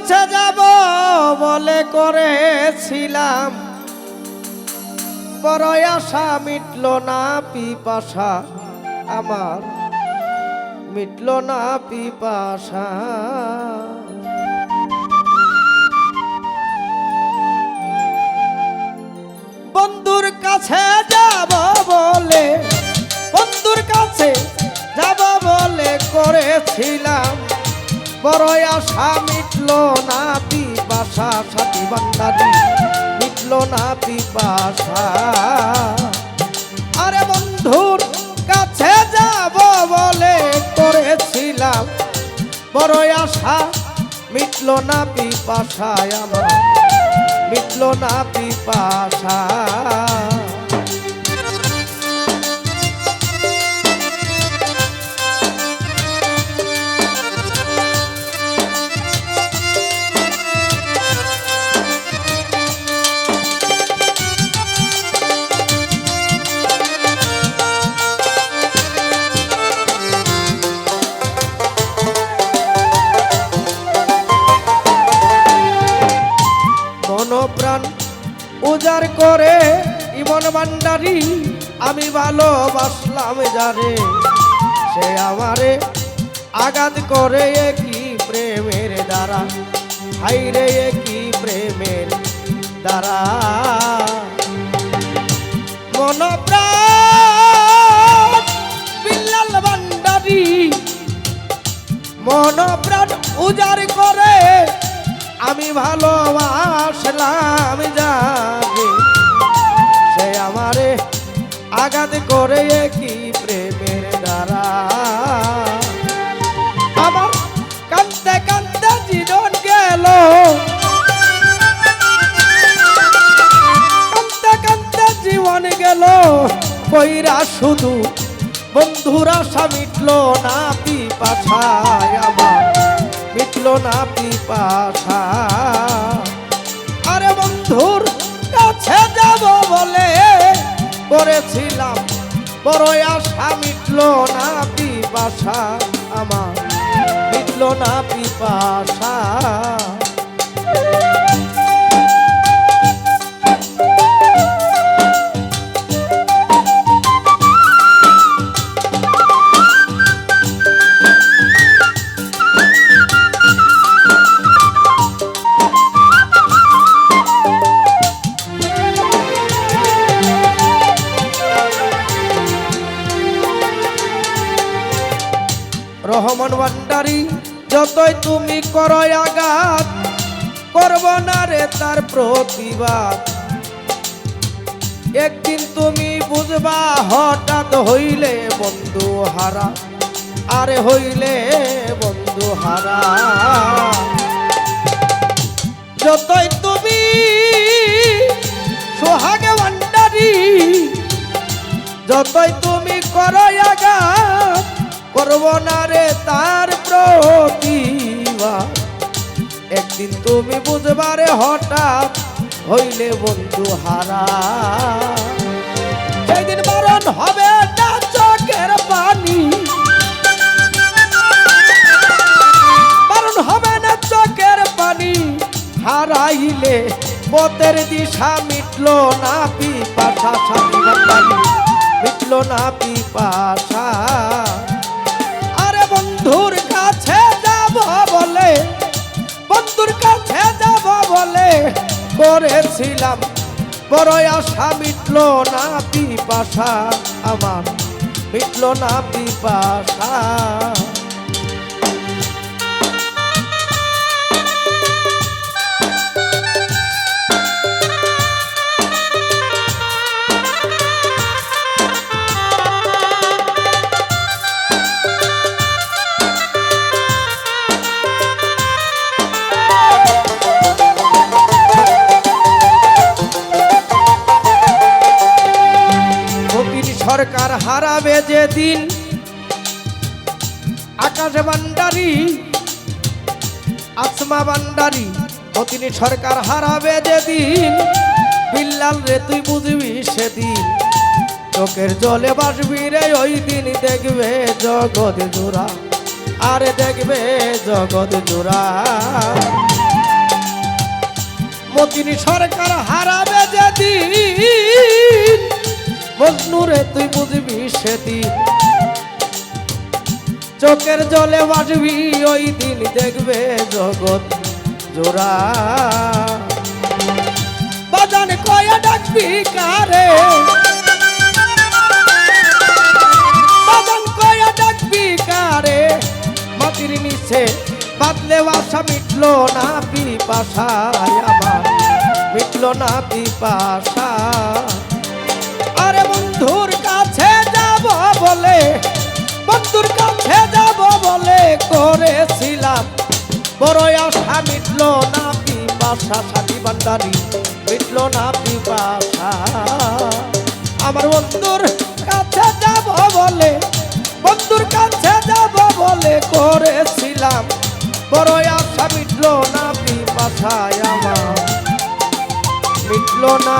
কাছে যাব বলে করেছিলাম, বড় আশা মিটল না পিপাসা আমার, মিটল না পিপাসা। বন্ধুর কাছে যাব বলে, বন্ধুর কাছে যাব বলে করেছিলাম, বড় আশা মিটল না পিপাসা। সাথী বান্দারি মিটল না পিপাসা। আরে বন্ধুর কাছে যাব বলে করেছিলাম, বড় আশা মিটল না পিপাসায় আমার, মিটল না পিপাসা। প্রাণ উজাড় করে ইমন ভান্ডারি আমি ভালোবাসলাম যারে, সে আমারে আঘাত করে কি প্রেমের দ্বারা, হাইরে কি প্রেমের দ্বারা। মন প্রাণ বিল্লাল ভান্ডারি মন প্রাণ উজাড় করে আমি ভালোবাসলাম যাকে, সে আমারে আঘাত করে কি প্রেমের দ্বারা। আমার কাঁদতে কাঁদতে জীবন গেল, কাঁদতে কাঁদতে জীবন গেল কইরা শুধু, বন্ধুর আশা মিটল না পিপাসায় আমার, মিটল না পিপাসা। আরে বন্ধুর কাছে যাব বলে করেছিলাম, বড় আশা মিটল না পিপাসা আমার, মিটল না পিপাসা। রহমান ভান্ডারি যতই তুমি করো আঘাত, করব না রে তার প্রতিবাদ। একদিন তুমি বুঝবা হঠাৎ হইলে বন্ধু হারা, আরে হইলে বন্ধু হারা। যতই তুমি সোহাগে ভান্ডারি, যতই তুমি করো আঘাত, করব না রে তার প্রতিবাদ। একদিন তুমি বুঝবারে হঠাৎ হইলে বন্ধু হারা। সেদিন বারণ হবে না চোখের পানি, বারণ হবে না চোখের পানি। হারাইলে পথের দিশা মিটল না পিপাসা, সাথী বান্দারি মিটল না পিপাসা। বন্ধুর কাছে যাব বলে, বন্ধুর কাছে যাব বলে করেছিলাম, বড় আশা মিটল না পিপাসা আমার, মিটল না পিপাসা। সরকার হারাবে যেদিন, আকাশ ভান্ডারি আসমা ভান্ডারি অতিনি সরকার হারাবে যেদিন, বিল্লাল রে তুই বুঝবি সেদিন, চোখের জলে বাসবি রে ওই দিন, দেখবে জগৎ জোড়া, আরে দেখবে জগৎ জোড়া। মতিন সরকার হারাবে যেদিন মজনুরে তুই বুঝবি সেদিন চোখের জলে বাজবি ওই দিন দেখবে জগৎ জোড়া বাজান কয়া ডাকবি কারে বাজান কয়া ডাকবি কারে মাটির নিচে বাদলে বাসা মিটলো না পিপাসায় আমার মিটলো না পিপাসা আরে বন্ধুর কাছে যাব বলে বন্ধুর কাছে যাব বলে করেছিলাম বড় আশা মিটলো না পিপাসা সাথী ভান্ডারী মিটলো না পিপাসা আমার বন্ধুর কাছে যাব বলে বন্ধুর কাছে যাব বলে করেছিলাম বড় আশা মিটলো না পিপাসায় আমার মিটলো না